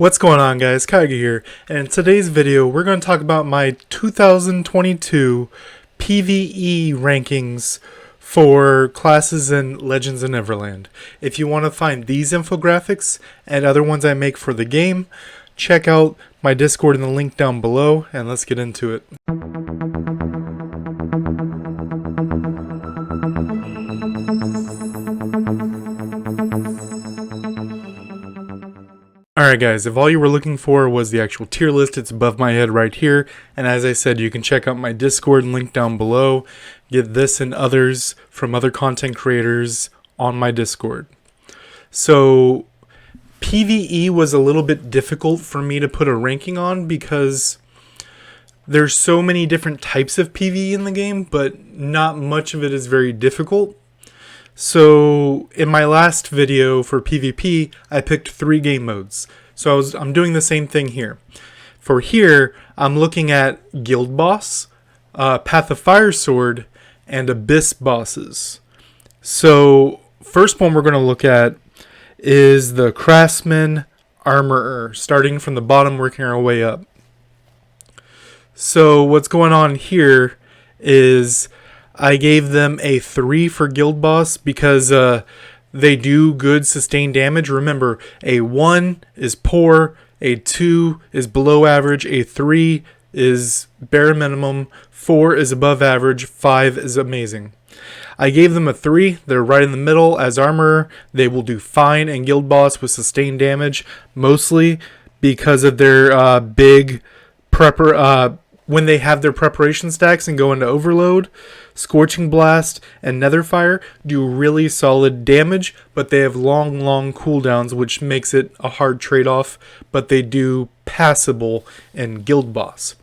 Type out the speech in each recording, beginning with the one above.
What's going on, guys? Kigerr here, and in today's video we're going to talk about my 2022 PvE rankings for classes in Legends of Neverland. If you want to find these infographics and other ones I make for the game, check out my Discord in the link down below, and let's get into it. Alright guys, if all you were looking for was the actual tier list, it's above my head right here. And as I said, you can check out my Discord link down below. Get this and others from other content creators on my Discord. So, PvE was a little bit difficult for me to put a ranking on because there's so many different types of PvE in the game, but not much of it is very difficult. So in my last video for PvP, I picked 3 game modes. So I'm doing the same thing here. For here, I'm looking at Guild Boss, Path of Firesword, and Abyss bosses. So first one we're going to look at is the Craftsman Armorer, starting from the bottom, working our way up. So what's going on here is I gave them a 3 for Guild Boss because they do good sustained damage. Remember, a 1 is poor, a 2 is below average, a 3 is bare minimum, 4 is above average, 5 is amazing. I gave them a 3. They're right in the middle as Armorer. They will do fine in Guild Boss with sustained damage, mostly because of their big prepper. When they have their preparation stacks and go into Overload, Scorching Blast and Netherfire do really solid damage, but they have long cooldowns, which makes it a hard trade-off, but they do passable in Guild Boss.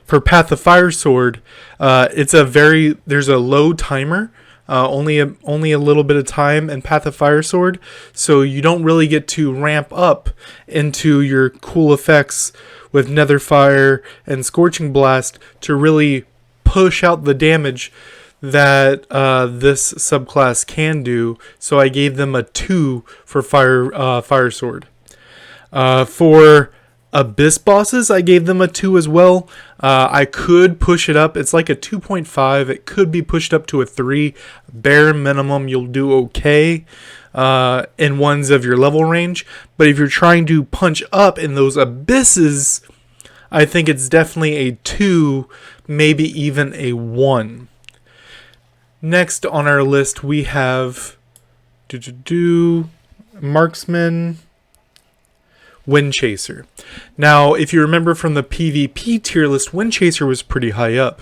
For Path of Firesword, there's a low timer, only a little bit of time in Path of Firesword, so you don't really get to ramp up into your cool effects with Netherfire and Scorching Blast to really push out the damage that this subclass can do. So I gave them a 2 for Firesword. For Abyss bosses, I gave them a 2 as well. I could push it up. It's like a 2.5. It could be pushed up to a 3. Bare minimum, you'll do okay in ones of your level range. But if you're trying to punch up in those abysses, I think it's definitely a 2, maybe even a 1. Next on our list, we have Marksman Windchaser. Now, if you remember from the PvP tier list, Windchaser was pretty high up.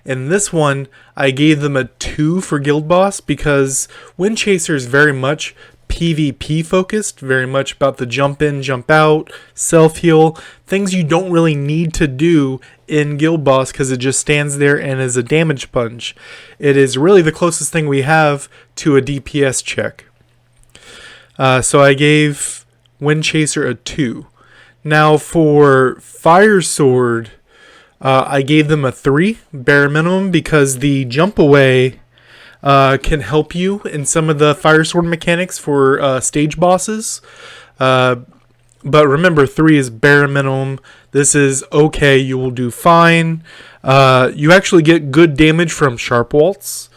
In this one, I gave them a 2 for Guild Boss because Windchaser is very much PvP focused, very much about the jump in, jump out, self-heal, things you don't really need to do in Guild Boss because it just stands there and is a damage sponge. It is really the closest thing we have to a DPS check. So I gave Windchaser a 2. Now for Firesword, I gave them a 3, bare minimum, because the jump away can help you in some of the Firesword mechanics for stage bosses. But remember, 3 is bare minimum. This is okay. You will do fine. You actually get good damage from Sharp Waltz,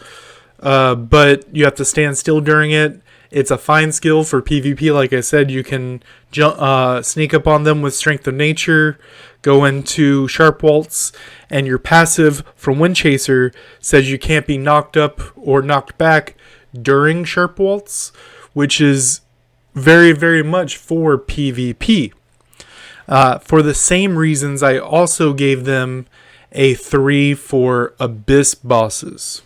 but you have to stand still during it. It's a fine skill for PvP. Like I said, you can sneak up on them with Strength of Nature, go into Sharp Waltz, and your passive from Windchaser says you can't be knocked up or knocked back during Sharp Waltz, which is very much for PvP. For the same reasons, I also gave them a 3 for Abyss bosses.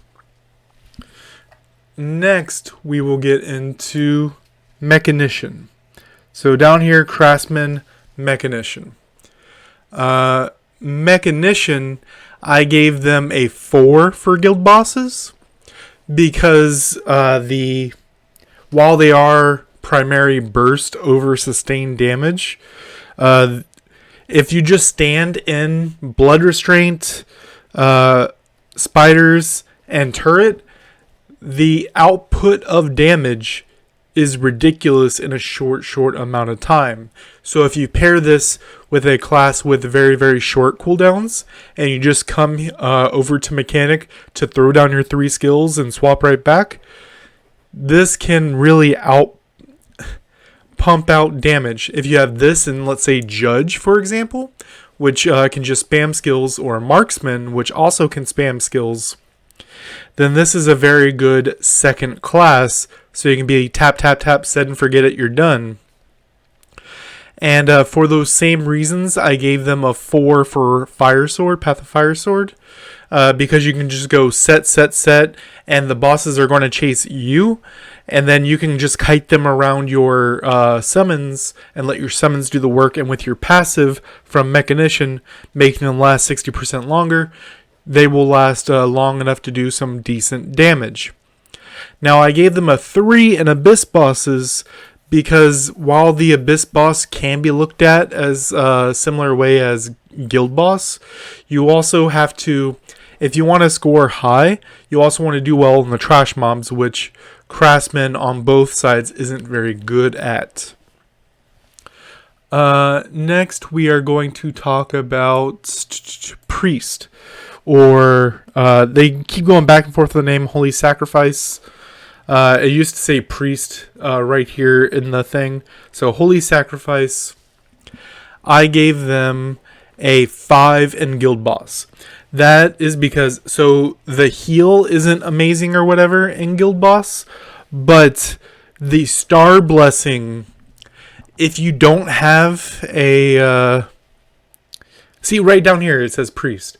Next, we will get into Mechanism. So down here, Craftsman Mechanism. Mechanism, I gave them a 4 for Guild Bosses because while they are primary burst over sustained damage, if you just stand in Blood Restraint, Spiders, and Turret, the output of damage is ridiculous in a short amount of time. So if you pair this with a class with very, very short cooldowns, and you just come over to Mechanic to throw down your 3 skills and swap right back, this can really pump out damage. If you have this in, let's say, Judge, for example, which can just spam skills, or Marksman, which also can spam skills, then this is a very good second class. So you can be tap, tap, tap, set and forget it, you're done. And for those same reasons, I gave them a 4 for Fire Sword, Path of Fire Sword. Because you can just go set, set, set, and the bosses are going to chase you. And then you can just kite them around your summons and let your summons do the work. And with your passive from Mechanism, making them last 60% longer, they will last long enough to do some decent damage. Now, I gave them a 3 in Abyss bosses because while the Abyss boss can be looked at as a similar way as Guild boss, you also have to, if you want to score high, you also want to do well in the trash mobs, which Craftsman on both sides isn't very good at. Next, we are going to talk about Priest, or they keep going back and forth with the name Holy Sacrifice. It used to say Priest right here in the thing. So Holy Sacrifice, I gave them a 5 in Guild Boss. That is because, so the heal isn't amazing or whatever in Guild Boss, but the Star Blessing, if you don't have a, see right down here it says Priest.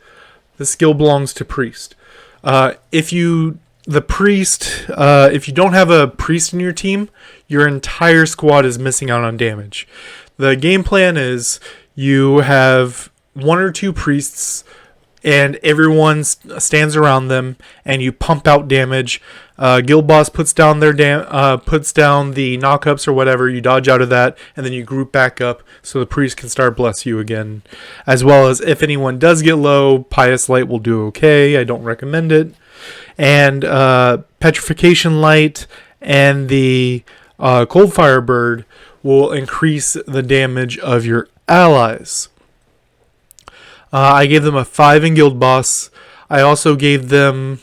The skill belongs to Priest. If you don't have a Priest in your team, your entire squad is missing out on damage. The game plan is you have 1 or 2 Priests and everyone stands around them and you pump out damage. Guild boss puts down the knockups or whatever, you dodge out of that, and then you group back up so the priest can start bless you again. As well as if anyone does get low, Pious Light will do okay. I don't recommend it. And Petrification Light and the Cold Fire Bird will increase the damage of your allies. I gave them a 5 in Guild Boss. I also gave them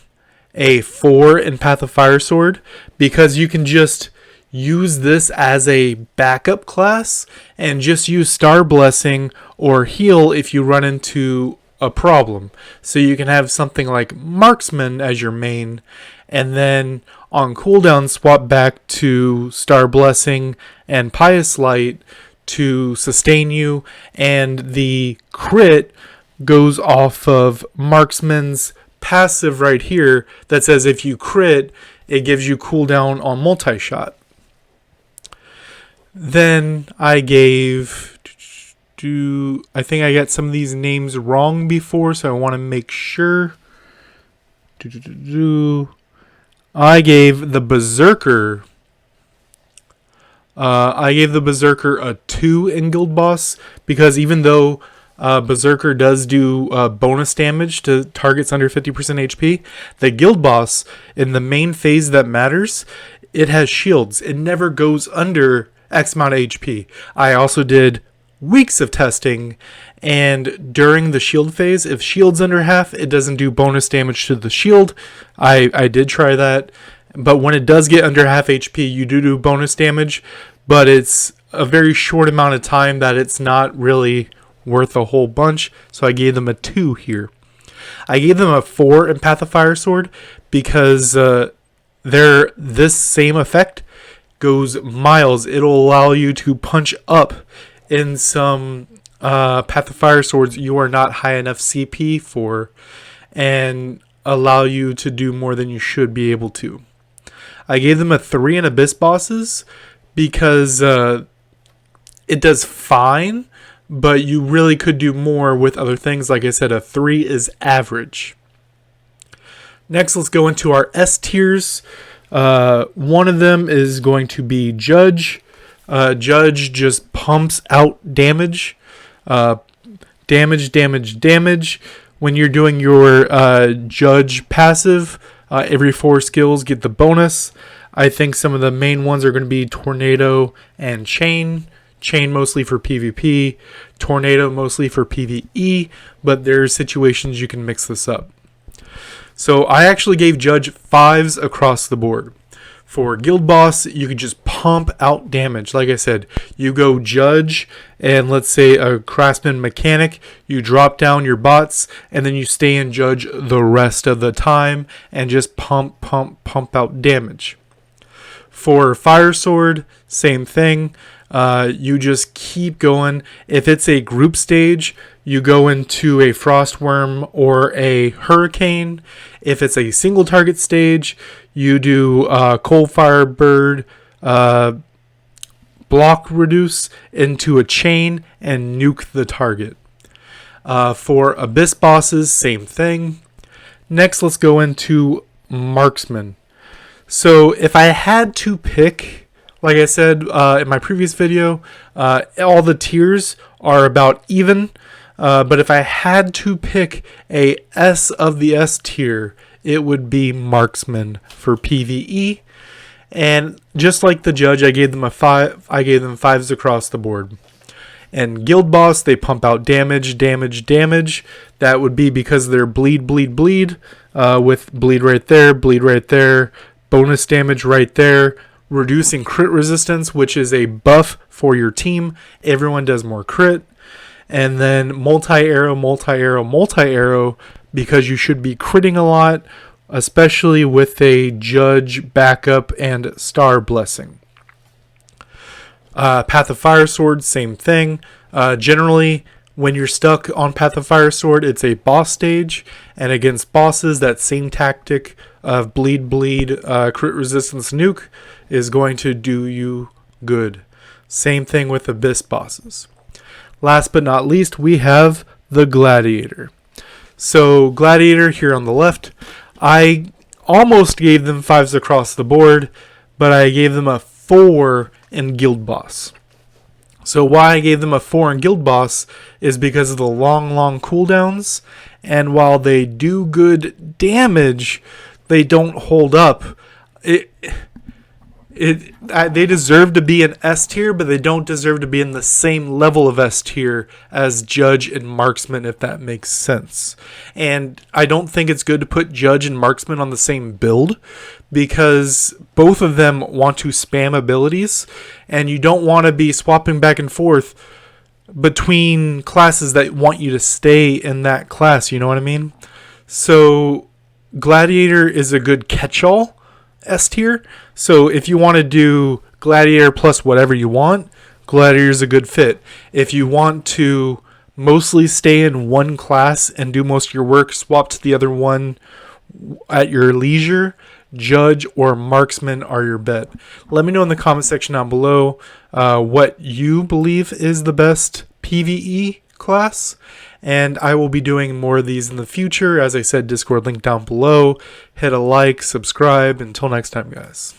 a 4 in Path of Fire Sword because you can just use this as a backup class and just use Star Blessing or heal if you run into a problem. So you can have something like Marksman as your main, and then on cooldown swap back to Star Blessing and Pious Light to sustain you, and the crit goes off of Marksman's passive right here that says if you crit, it gives you cooldown on multi-shot. Then I gave, I think I got some of these names wrong before, so I want to make sure. I gave the Berserker a 2 in Guild Boss because even though Berserker does do bonus damage to targets under 50% HP, the Guild Boss in the main phase that matters, it has shields. It never goes under X amount of HP. I also did weeks of testing, and during the shield phase, if shield's under half, it doesn't do bonus damage to the shield. I did try that, but when it does get under half HP, you do bonus damage, but it's a very short amount of time that it's not really worth a whole bunch, so I gave them a 2 here. I gave them a 4 in Path of Fire Sword because this same effect goes miles. It'll allow you to punch up in some Path of Fire Swords you are not high enough CP for, and allow you to do more than you should be able to. I gave them a 3 in Abyss bosses because it does fine, but you really could do more with other things. Like I said, a 3 is average. Next, let's go into our S tiers. One of them is going to be Judge. Judge just pumps out damage. Damage. When you're doing your Judge passive, every 4 skills get the bonus. I think some of the main ones are going to be Tornado and Chain. Chain mostly for PvP, Tornado mostly for PvE, but there's situations you can mix this up. So I actually gave Judge 5s across the board. For Guild Boss, you could just pump out damage. Like I said, you go Judge and let's say a Craftsman Mechanic, you drop down your bots and then you stay in Judge the rest of the time and just pump out damage. For Fire Sword, same thing. You just keep going. If it's a group stage, you go into a Frostworm or a Hurricane. If it's a single target stage, you do Coalfire Bird, block reduce into a chain and nuke the target. For Abyss bosses, same thing. Next, let's go into Marksman. So if I had to pick, like I said in my previous video, all the tiers are about even. But if I had to pick a S of the S tier, it would be Marksman for PvE. And just like the Judge, I gave them a 5. I gave them 5s across the board. And Guild Boss, they pump out damage. That would be because they're bleed. With bleed right there. Bonus damage right there. Reducing crit resistance, which is a buff for your team. Everyone does more crit. And then multi-arrow, because you should be critting a lot, especially with a Judge backup and Star Blessing. Path of Fire Sword, same thing. Generally, when you're stuck on Path of Fire Sword, it's a boss stage, and against bosses, that same tactic of bleed, crit resistance nuke is going to do you good. Same thing with Abyss bosses. Last but not least, we have the Gladiator. So Gladiator here on the left, I almost gave them 5s across the board, but I gave them a 4 in Guild Boss. So why I gave them a 4 in Guild Boss is because of the long cooldowns, and while they do good damage, they don't hold up. They deserve to be an S tier, but they don't deserve to be in the same level of S tier as Judge and Marksman, if that makes sense. And I don't think it's good to put Judge and Marksman on the same build, because both of them want to spam abilities, and you don't want to be swapping back and forth between classes that want you to stay in that class, you know what I mean? So Gladiator is a good catch-all S tier. So if you want to do Gladiator plus whatever you want, Gladiator is a good fit. If you want to mostly stay in one class and do most of your work, swap to the other one at your leisure, Judge or Marksman are your bet. Let me know in the comment section down below what you believe is the best PvE class, and I will be doing more of these in the future. As I said, Discord link down below. Hit a like, subscribe. Until next time, guys.